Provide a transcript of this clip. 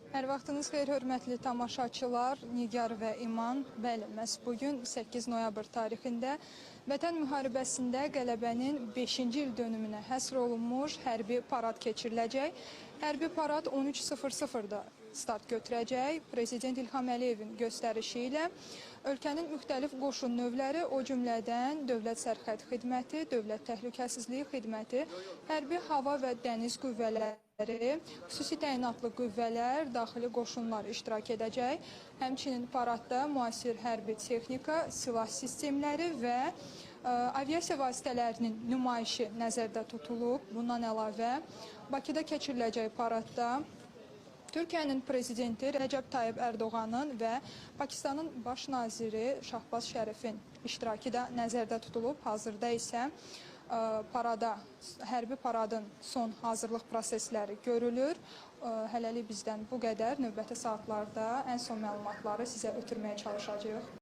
Hər vaxtınız xeyir, hörmətli tamaşaçılar, Nigar və İman. Bəli, məhz bugün 8 noyabr tarixində Vətən müharibəsində qələbənin 5-ci il dönümünə həsr olunmuş hərbi parad keçiriləcək. Hərbi parad 13:00-da start götürəcək. Prezident İlham Əliyevin göstərişi ilə ölkənin müxtəlif qoşun növləri, o cümlədən Dövlət Sərhəd Xidməti, Dövlət Təhlükəsizlik Xidməti, Hərbi Hava və Dəniz Qüvvələri, xüsusi təyinatlı qüvvələr, daxili qoşunlar iştirak edəcək. Həmçinin paradda müasir hərbi texnika, silah sistemləri və aviasiya vasitələrinin nümayişi nəzərdə tutulub. Bundan əlavə, Bakıda keçiriləcək paradda Türkiyənin prezidenti Rəcəb Tayyib Ərdoğanın və Pakistanın baş naziri Şahbaz Şərifin iştirakı da nəzərdə tutulub. Hazırda isə hərbi paradın son hazırlıq prosesləri görülür. Hələlik bizdən bu qədər. Növbəti saatlarda ən son məlumatları sizə ötürməyə çalışacağıq.